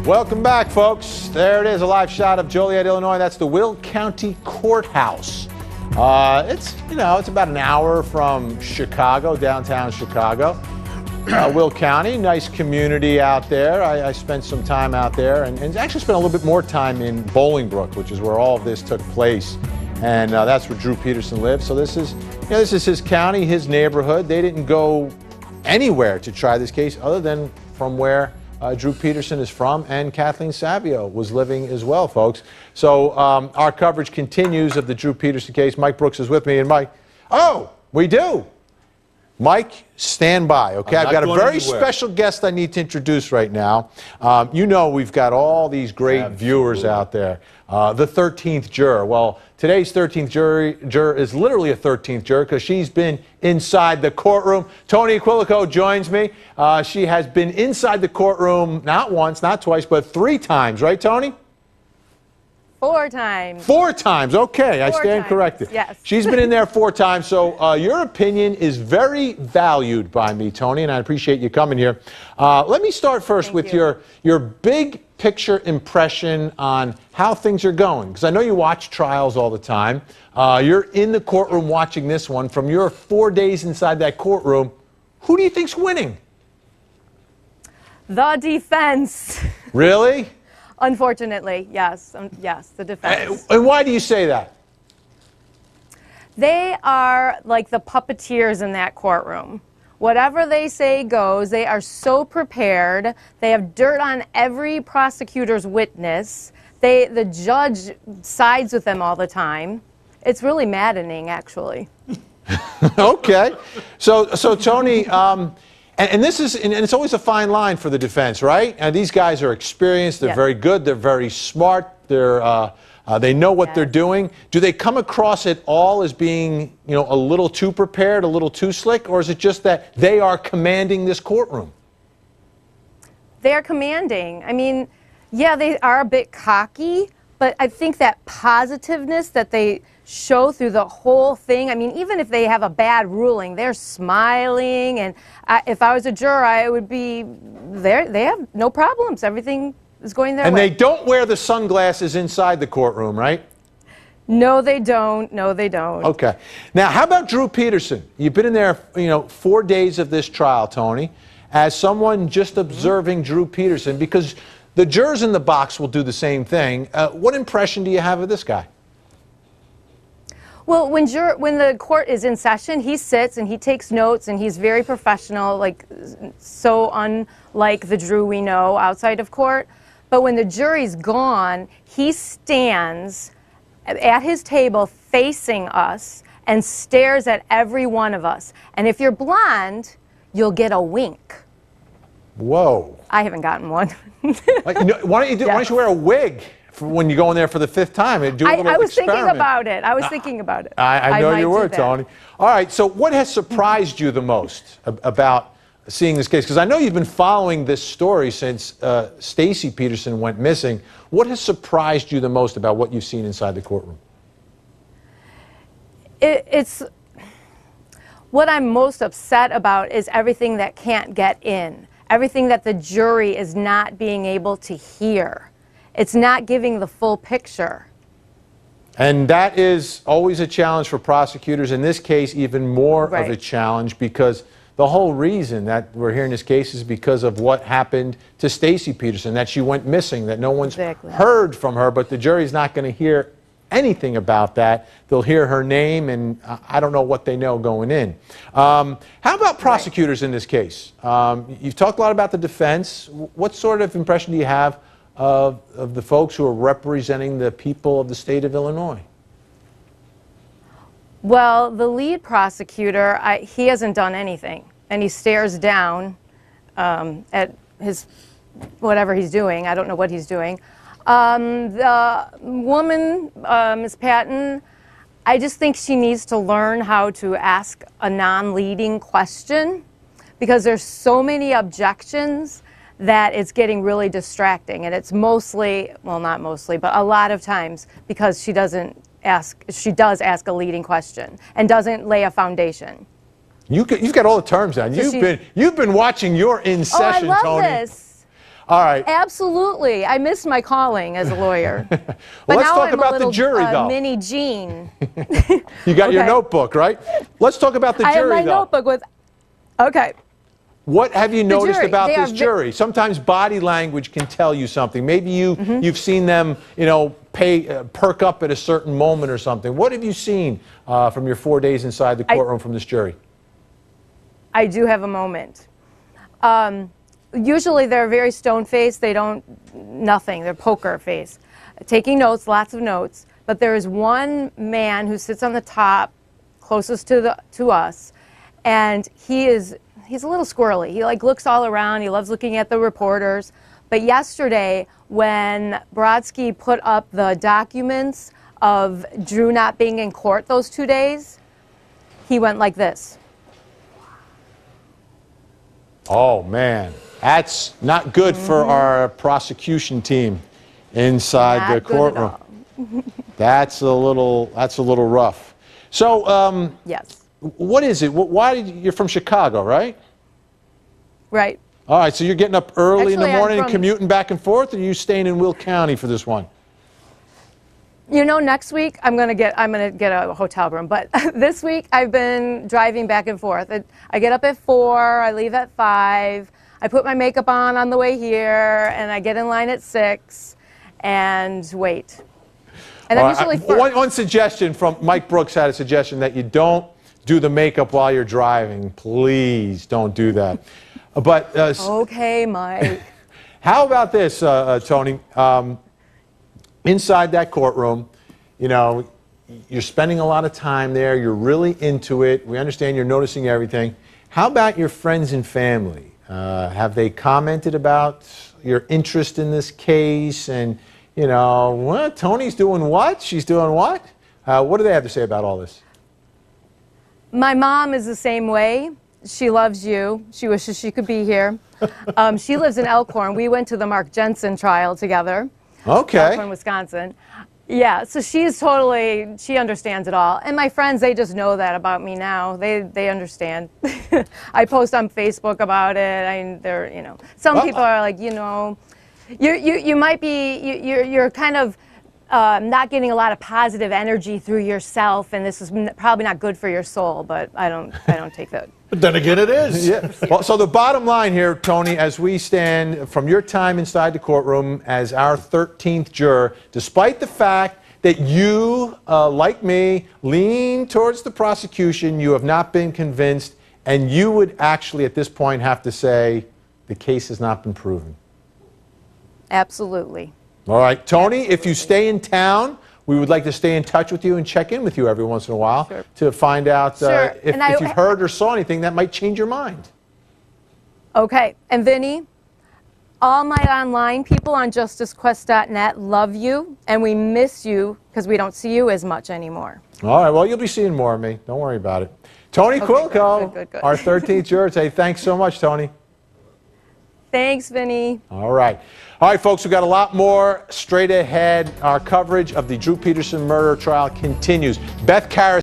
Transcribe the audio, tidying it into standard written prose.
Welcome back, folks. There it is, a live shot of Joliet, Illinois. That's the Will County Courthouse. It's about an hour from Chicago, downtown Chicago. Will County, nice community out there. I spent some time out there and actually spent a little bit more time in Bolingbrook, which is where all of this took place. And that's where Drew Peterson lives. So this is his county, his neighborhood. They didn't go anywhere to try this case other than from where Drew Peterson is from, and Kathleen Savio was living as well, folks. So our coverage continues of the Drew Peterson case. Mike Brooks is with me, and Mike, we do. Mike, stand by, okay? I've got a very special guest I need to introduce right now. We've got all these great viewers out there. The 13th juror. Well, today's 13th juror is literally a 13th juror because she's been inside the courtroom. Toni Aquilico joins me. She has been inside the courtroom not once, not twice, but 3 times. Right, Toni? 4 times. 4 times. Okay, I stand corrected. Yes. She's been in there 4 times, so your opinion is very valued by me, Toni, and I appreciate you coming here. Let me start first with your big picture impression on how things are going, because I know you watch trials all the time. You're in the courtroom watching this one. From your 4 days inside that courtroom, who do you think's winning? The defense. Really? Unfortunately, yes. Yes, the defense. And why do you say that? They are like the puppeteers in that courtroom. Whatever they say goes. They are so prepared. They have dirt on every prosecutor's witness. The judge sides with them all the time. It's really maddening, actually. Okay. So Toni, and it's always a fine line for the defense, right? And these guys are experienced. They're very good. They're very smart. They know what they're doing. Do they come across at all as being, a little too prepared, a little too slick, or is it just that they are commanding this courtroom? They are commanding. I mean, yeah, they are a bit cocky, but I think that positiveness that they show through the whole thing. I mean, even if they have a bad ruling, they're smiling. And if I was a juror, I would be there. They have no problems. Everything is going their way. And they don't wear the sunglasses inside the courtroom, right? No, they don't. No, they don't. Okay. Now, how about Drew Peterson? You've been in there, 4 days of this trial, Toni, as someone just observing Drew Peterson, because the jurors in the box will do the same thing. What impression do you have of this guy? Well, when the court is in session, he sits and he takes notes, and he's very professional, so unlike the Drew we know outside of court. But when the jury's gone, he stands at his table facing us and stares at every one of us. And if you're blonde, you'll get a wink. Whoa. I haven't gotten one. Why don't you wear a wig when you go in there for the 5th time and do a little I was experiment? thinking about it. I was thinking about it. I know you were, Toni. All right, so what has surprised you the most about seeing this case? Because I know you've been following this story since Stacey Peterson went missing. What has surprised you the most about what you've seen inside the courtroom? It's what I'm most upset about is everything that can't get in, everything that the jury is not being able to hear. It's not giving the full picture. And that is always a challenge for prosecutors. In this case, even more of a challenge, because the whole reason that we're hearing this case is because of what happened to Stacey Peterson, that she went missing, that no one's heard from her, but the jury's not going to hear anything about that. They'll hear her name, and I don't know what they know going in. How about prosecutors in this case? You've talked a lot about the defense. What sort of impression do you have of the folks who are representing the people of the state of Illinois? Well, the lead prosecutor, he hasn't done anything, and he stares down at his whatever he's doing. I don't know what he's doing. The woman, Ms. Patton, I just think she needs to learn how to ask a non-leading question, because there's so many objections that it's getting really distracting. And it's mostly, well, not mostly, but a lot of times because she does ask a leading question and doesn't lay a foundation. You've got all the terms down. You've been watching your In Session, Toni. I love this. All right. Absolutely. I missed my calling as a lawyer. Well, but let's now talk I'm about a little, the jury, though. Mini Jean. You got your Okay. notebook, right? Let's talk about the jury, I have my though. notebook with. Okay. What have you noticed jury, about they this are jury? Sometimes body language can tell you something. Maybe you've seen them, perk up at a certain moment or something. What have you seen from your 4 days inside the courtroom from this jury? I do have a moment. Usually they're very stone-faced. They don't, nothing. They're poker face. Taking notes, lots of notes. But there is one man who sits on the top, closest to us, and he's a little squirrely. He looks all around. He loves looking at the reporters. But yesterday, when Brodsky put up the documents of Drew not being in court those 2 days, he went like this. Oh, man. That's not good for our prosecution team inside the courtroom. That's a little rough. So, yes. What is it? Why you're from Chicago, right? Right. All right, so you're getting up early in the Actually, morning and commuting back and forth, or are you staying in Will County for this one? You know, next week I'm gonna get a hotel room, but this week I've been driving back and forth. I get up at 4, I leave at 5, I put my makeup on the way here, and I get in line at 6 and wait. And I'm usually first. One suggestion from Mike Brooks had a suggestion that you don't do the makeup while you're driving. Please don't do that. But okay, Mike. How about this, Tony? Inside that courtroom, you're spending a lot of time there. You're really into it. We understand you're noticing everything. How about your friends and family? Have they commented about your interest in this case? And, well, Tony's doing what? She's doing what? What do they have to say about all this? My mom is the same way. She loves you. She wishes she could be here. She lives in Elkhorn. We went to the Mark Jensen trial together. Okay. Elkhorn, Wisconsin. Yeah, so she understands it all. And my friends, they just know that about me now. They understand. I post on Facebook about it. Some people are like, you might be, you're kind of not getting a lot of positive energy through yourself, and this is probably not good for your soul, but I don't take that. But then again, it is. Yeah. Well, so the bottom line here, Tony, as we stand from your time inside the courtroom as our 13th juror, despite the fact that you, like me, lean towards the prosecution, you have not been convinced, and you would actually at this point have to say the case has not been proven. Absolutely. All right, Tony, if you stay in town, we would like to stay in touch with you and check in with you every once in a while to find out if you've heard or saw anything that might change your mind. Okay, and Vinnie, all my online people on justicequest.net love you, and we miss you because we don't see you as much anymore. All right, well, you'll be seeing more of me. Don't worry about it. Tony Quilco, good. our 13th juror. Say thanks so much, Tony. Thanks, Vinnie. All right. All right, folks, we've got a lot more straight ahead. Our coverage of the Drew Peterson murder trial continues. Beth Karras